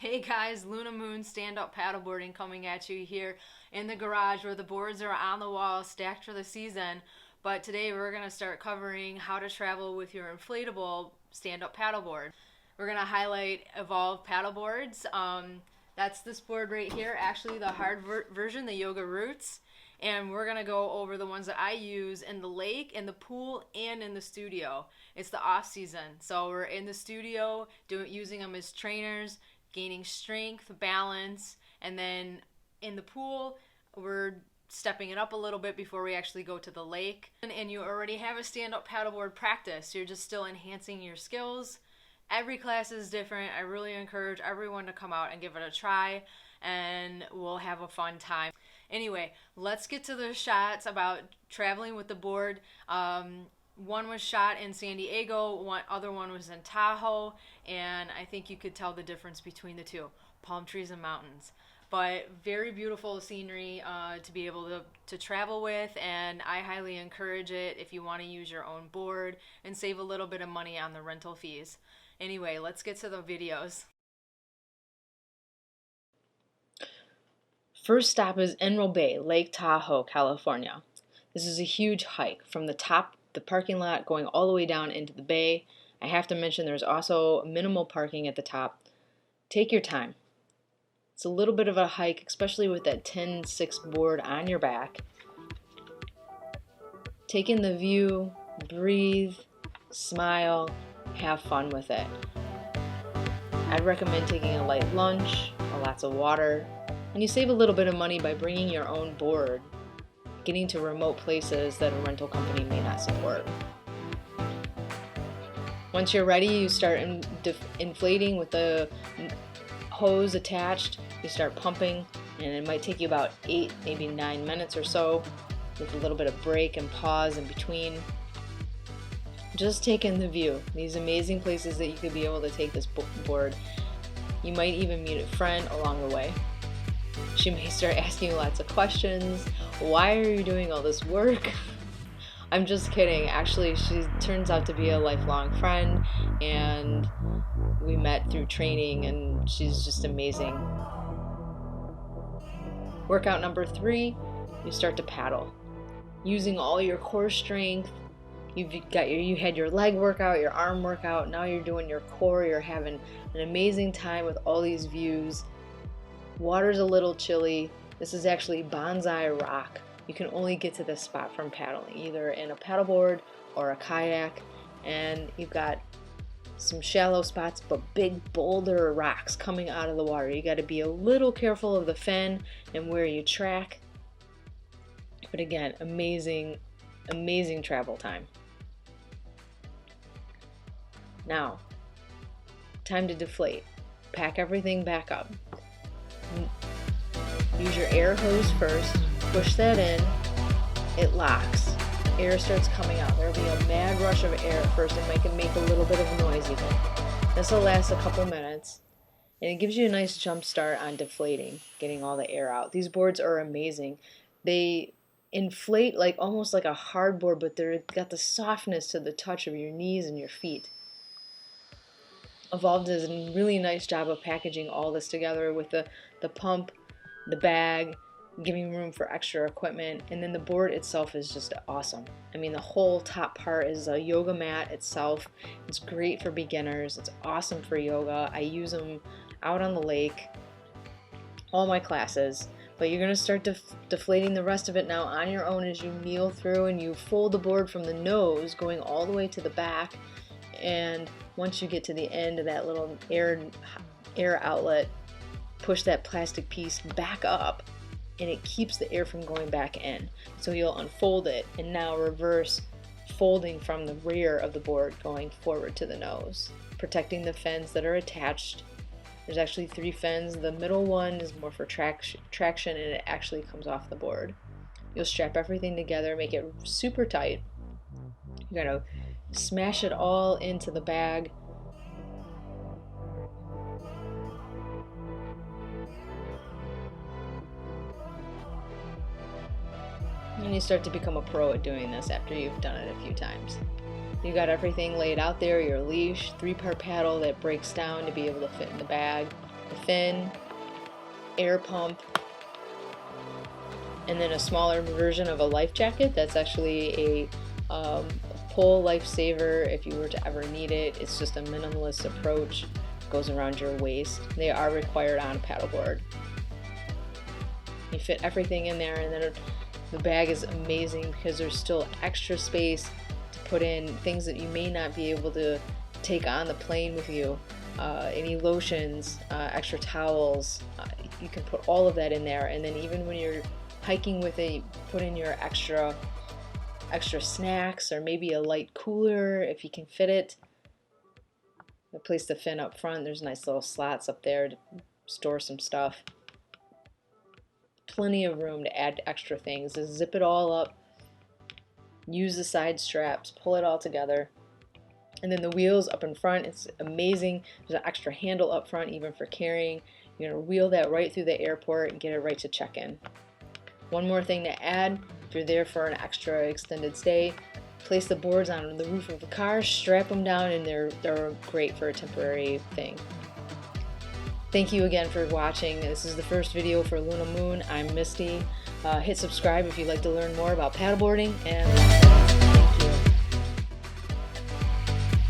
Hey guys, Luna Moon stand-up paddleboarding coming at you here in the garage where the boards are on the wall stacked for the season. But today we're going to start covering how to travel with your inflatable stand-up paddleboard. We're going to highlight Evolve paddleboards. That's this board right here, actually the hard version, the Yoga Roots. And we're going to go over the ones that I use in the lake, in the pool, and in the studio. It's the off season, so we're in the studio using them as trainers, gaining strength, balance, and then in the pool, we're stepping it up a little bit before we actually go to the lake. And you already have a stand-up paddleboard practice. You're just still enhancing your skills. Every class is different. I really encourage everyone to come out and give it a try, and we'll have a fun time. Anyway, let's get to the shots about traveling with the board. One was shot in San Diego, other one was in Tahoe, and I think you could tell the difference between the two, palm trees and mountains. But very beautiful scenery to be able to travel with, and I highly encourage it if you want to use your own board and save a little bit of money on the rental fees. Anyway, let's get to the videos. First stop is Emerald Bay, Lake Tahoe, California. This is a huge hike from the top the parking lot going all the way down into the bay. I have to mention there's also minimal parking at the top. Take your time. It's a little bit of a hike, especially with that 10-6 board on your back. Take in the view, breathe, smile, have fun with it. I'd recommend taking a light lunch, lots of water, and you save a little bit of money by bringing your own board, getting to remote places that a rental company may not support. Once you're ready, you start inflating with the hose attached. You start pumping, and it might take you about 8, maybe 9 minutes or so, with a little bit of break and pause in between. Just take in the view, these amazing places that you could be able to take this board. You might even meet a friend along the way. She may start asking you lots of questions. Why are you doing all this work? I'm just kidding. Actually, she turns out to be a lifelong friend, and we met through training, and she's just amazing. Workout number 3, you start to paddle. Using all your core strength, you had your leg workout, your arm workout, now you're doing your core, you're having an amazing time with all these views. Water's a little chilly. This is actually bonsai rock. You can only get to this spot from paddling, either in a paddleboard or a kayak, and you've got some shallow spots but big boulder rocks coming out of the water. You got to be a little careful of the fin and where you track. But again, amazing travel time. Now, time to deflate. Pack everything back up. Use your air hose first, push that in, it locks. Air starts coming out. There will be a mad rush of air at first. It can make a little bit of noise even. This will last a couple minutes, and it gives you a nice jump start on deflating, getting all the air out. These boards are amazing. They inflate almost like a hard board, but they've got the softness to the touch of your knees and your feet. Evolve does a really nice job of packaging all this together with the pump, the bag, giving room for extra equipment, and then the board itself is just awesome. I mean, the whole top part is a yoga mat itself. It's great for beginners. It's awesome for yoga. I use them out on the lake, all my classes. But you're going to start deflating the rest of it now on your own as you kneel through, and you fold the board from the nose going all the way to the back. And once you get to the end of that little air outlet, push that plastic piece back up, and it keeps the air from going back in. So you'll unfold it and now reverse folding from the rear of the board going forward to the nose, protecting the fins that are attached. There's actually 3 fins. The middle one is more for traction, and it actually comes off the board. You'll strap everything together, make it super tight. You gotta smash it all into the bag. And you start to become a pro at doing this after you've done it a few times. You got everything laid out there, your leash, 3-part paddle that breaks down to be able to fit in the bag. the fin, air pump, and then a smaller version of a life jacket. That's actually a pull lifesaver if you were to ever need it. It's just a minimalist approach. It goes around your waist. They are required on a paddleboard. You fit everything in there, and then the bag is amazing because there's still extra space to put in things that you may not be able to take on the plane with you. Any lotions, extra towels, you can put all of that in there. And then even when you're hiking with it, you put in your extra snacks, or maybe a light cooler if you can fit it. A place to fin up front. There's nice little slots up there to store some stuff. Plenty of room to add extra things. Just zip it all up. Use the side straps. Pull it all together. And then the wheels up in front, it's amazing. There's an extra handle up front even for carrying. You're going to wheel that right through the airport and get it right to check-in. One more thing to add, if you're there for an extra extended stay, place the boards on the roof of the car, strap them down, and they're great for a temporary thing. Thank you again for watching. This is the first video for Luna Moon. I'm Misty. Hit subscribe if you'd like to learn more about paddleboarding, and